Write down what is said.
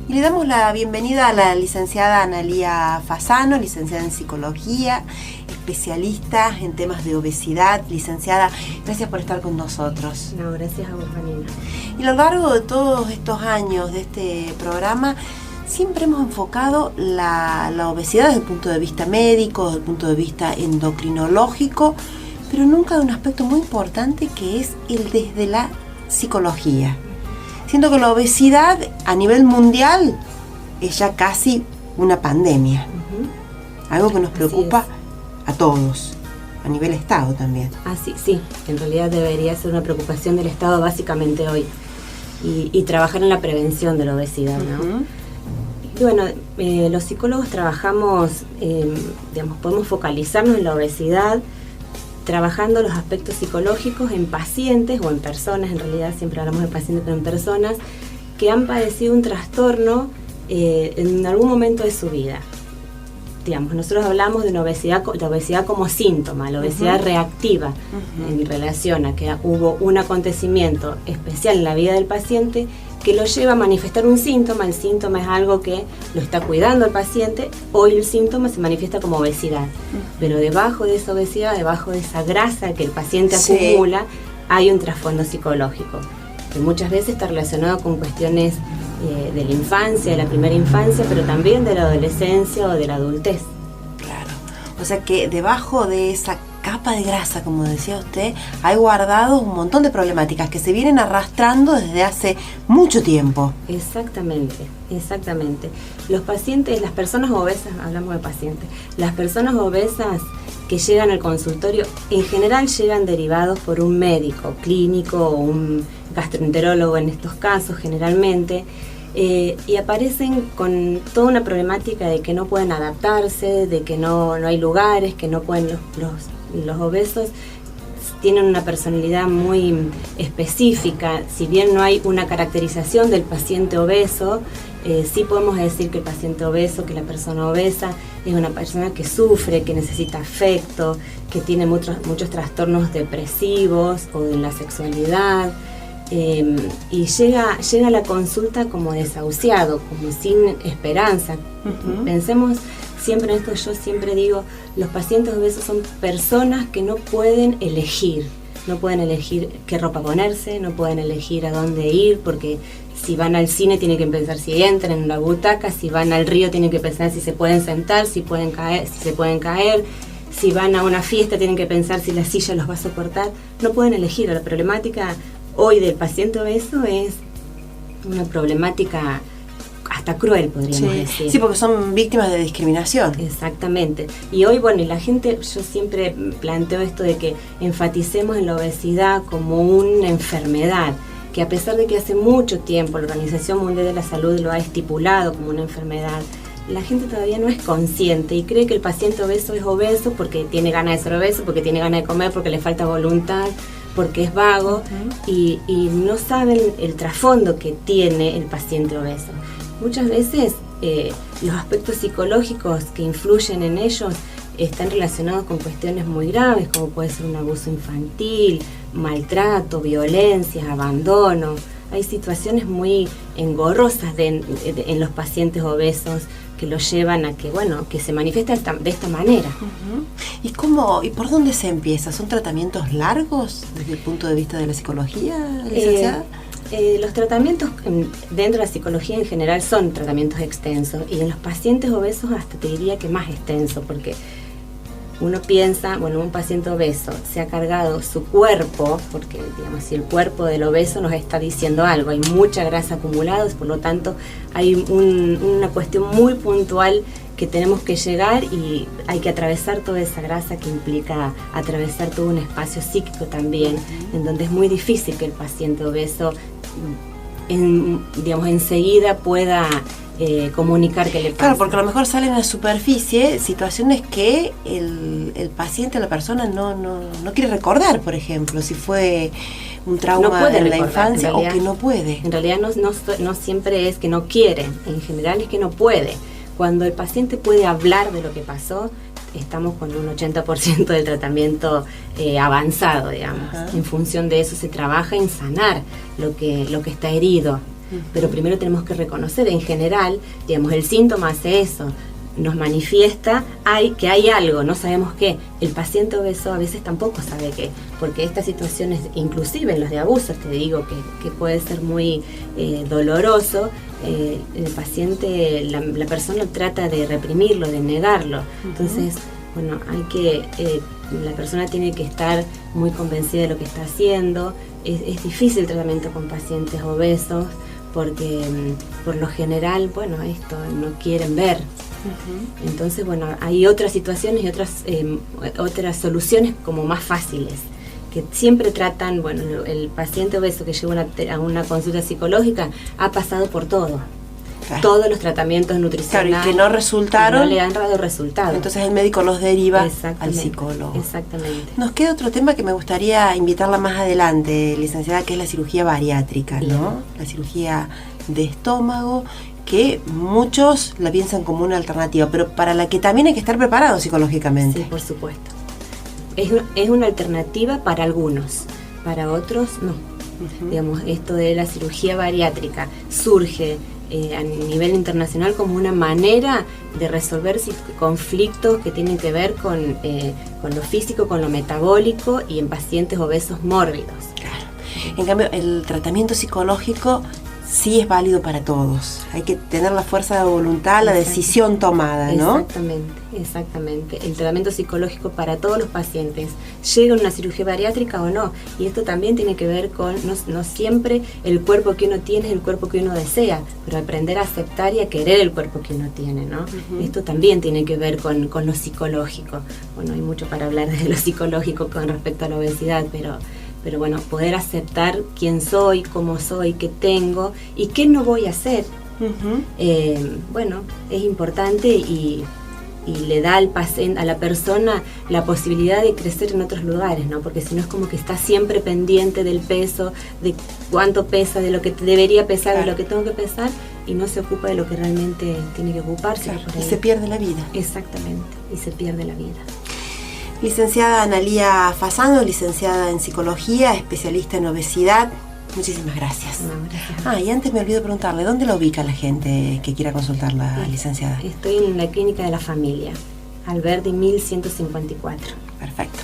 Y le damos la bienvenida a la licenciada Analía Fasano, licenciada en Psicología, especialista en temas de obesidad. Licenciada, gracias por estar con nosotros. No, gracias a vos, Vanina. Y a lo largo de todos estos años de este programa, siempre hemos enfocado la obesidad desde el punto de vista médico, desde el punto de vista endocrinológico, pero nunca de un aspecto muy importante que es el desde la psicología. Siento que la obesidad a nivel mundial es ya casi una pandemia, algo que nos preocupa a todos, a nivel Estado también. Sí, en realidad debería ser una preocupación del Estado básicamente hoy, y trabajar en la prevención de la obesidad, ¿no? Y bueno, los psicólogos trabajamos, podemos focalizarnos en la obesidad, trabajando los aspectos psicológicos en pacientes o en personas, en realidad siempre hablamos de pacientes, pero en personas que han padecido un trastorno en algún momento de su vida. Nosotros hablamos de una obesidad, la obesidad como síntoma, la obesidad reactiva, en relación a que hubo un acontecimiento especial en la vida del paciente que lo lleva a manifestar un síntoma. El síntoma es algo que lo está cuidando el paciente. Hoy el síntoma se manifiesta como obesidad, pero debajo de esa obesidad, debajo de esa grasa que el paciente acumula, hay un trasfondo psicológico, que muchas veces está relacionado con cuestiones de la infancia, de la primera infancia, pero también de la adolescencia o de la adultez. Claro, o sea que debajo de esa capa de grasa, como decía usted, hay guardados un montón de problemáticas que se vienen arrastrando desde hace mucho tiempo. Exactamente. Los pacientes, las personas obesas, hablamos de pacientes, las personas obesas que llegan al consultorio, en general llegan derivados por un médico clínico o un gastroenterólogo en estos casos generalmente, y aparecen con toda una problemática de que no pueden adaptarse, de que no hay lugares, que no pueden, los obesos tienen una personalidad muy específica. Si bien no hay una caracterización del paciente obeso, sí podemos decir que el paciente obeso, que la persona obesa es una persona que sufre, que necesita afecto, que tiene muchos trastornos depresivos o en la sexualidad, y llega a la consulta como desahuciado, como sin esperanza. Pensemos siempre en esto. Yo siempre digo, los pacientes obesos son personas que no pueden elegir qué ropa ponerse, no pueden elegir a dónde ir, porque si van al cine tienen que pensar si entran en la butaca, si van al río tienen que pensar si se pueden sentar, si se pueden caer, si van a una fiesta tienen que pensar si la silla los va a soportar. No pueden elegir. La problemática hoy del paciente obeso es una problemática hasta cruel, podríamos decir. Sí, porque son víctimas de discriminación. Exactamente. Y hoy, y la gente, yo siempre planteo esto de que enfaticemos en la obesidad como una enfermedad, que a pesar de que hace mucho tiempo la Organización Mundial de la Salud lo ha estipulado como una enfermedad, la gente todavía no es consciente y cree que el paciente obeso es obeso porque tiene ganas de ser obeso, porque tiene ganas de comer, porque le falta voluntad, porque es vago, y no saben el trasfondo que tiene el paciente obeso. Muchas veces los aspectos psicológicos que influyen en ellos están relacionados con cuestiones muy graves, como puede ser un abuso infantil, maltrato, violencia, abandono. Hay situaciones muy engorrosas en los pacientes obesos que los llevan a que se manifiesta de esta manera. ¿Y por dónde se empieza? ¿Son tratamientos largos desde el punto de vista de la psicología, licenciada? Los tratamientos dentro de la psicología en general son tratamientos extensos, y en los pacientes obesos hasta te diría que más extenso, porque uno piensa, un paciente obeso se ha cargado su cuerpo, porque si el cuerpo del obeso nos está diciendo algo, hay mucha grasa acumulada, por lo tanto hay una cuestión muy puntual que tenemos que llegar, y hay que atravesar toda esa grasa, que implica atravesar todo un espacio psíquico también, en donde es muy difícil que el paciente obeso enseguida pueda comunicar qué le pasa. Claro, porque a lo mejor salen a la superficie situaciones que el paciente, la persona no quiere recordar, por ejemplo, si fue un trauma en la infancia, o que no puede. En realidad no siempre es que no quiere, en general es que no puede. Cuando el paciente puede hablar de lo que pasó, estamos con un 80% del tratamiento avanzado, digamos. En función de eso se trabaja en sanar lo que está herido. pero primero tenemos que reconocer, en general, digamos, el síntoma hace eso, nos manifiesta que hay algo, no sabemos qué. El paciente obeso a veces tampoco sabe qué, porque estas situaciones, inclusive en los de abusos, te digo que puede ser muy doloroso, el paciente, la persona trata de reprimirlo, de negarlo. Entonces, bueno, la persona tiene que estar muy convencida de lo que está haciendo. Es difícil el tratamiento con pacientes obesos porque por lo general, bueno, esto no quieren ver. Entonces, bueno, hay otras situaciones y otras soluciones como más fáciles, que siempre tratan, bueno, el paciente obeso que llega a una consulta psicológica ha pasado por todo. Claro. Todos los tratamientos nutricionales, claro, y que no resultaron, no le han dado resultado. Entonces el médico los deriva al psicólogo. Exactamente. Nos queda otro tema que me gustaría invitarla más adelante, licenciada, que es la cirugía bariátrica, ¿no? La cirugía de estómago, que muchos la piensan como una alternativa, pero para la que también hay que estar preparado psicológicamente. Sí, por supuesto. Es una alternativa para algunos, para otros no. Digamos, esto de la cirugía bariátrica surge a nivel internacional como una manera de resolver conflictos que tienen que ver con lo físico, con lo metabólico y en pacientes obesos mórbidos. Claro. En cambio, el tratamiento psicológico sí es válido para todos. Hay que tener la fuerza de voluntad, la decisión tomada, ¿no? Exactamente. El tratamiento psicológico para todos los pacientes, llega una cirugía bariátrica o no. Y esto también tiene que ver con, no siempre el cuerpo que uno tiene es el cuerpo que uno desea, pero aprender a aceptar y a querer el cuerpo que uno tiene, ¿no? Esto también tiene que ver con lo psicológico. Bueno, hay mucho para hablar de lo psicológico con respecto a la obesidad, pero bueno, poder aceptar quién soy, cómo soy, qué tengo y qué no voy a hacer. Bueno, es importante y le da a la persona la posibilidad de crecer en otros lugares, ¿no? Porque si no es como que está siempre pendiente del peso, de cuánto pesa, de lo que debería pesar, claro, de lo que tengo que pesar, y no se ocupa de lo que realmente tiene que ocuparse. Claro, y se pierde la vida. Exactamente, y se pierde la vida. Licenciada Analía Fasano, licenciada en Psicología, especialista en obesidad, muchísimas gracias. No, gracias. Y antes me olvido preguntarle, ¿dónde la ubica la gente que quiera consultarla, licenciada? Estoy en la Clínica de la Familia, Alberdi 1154. Perfecto.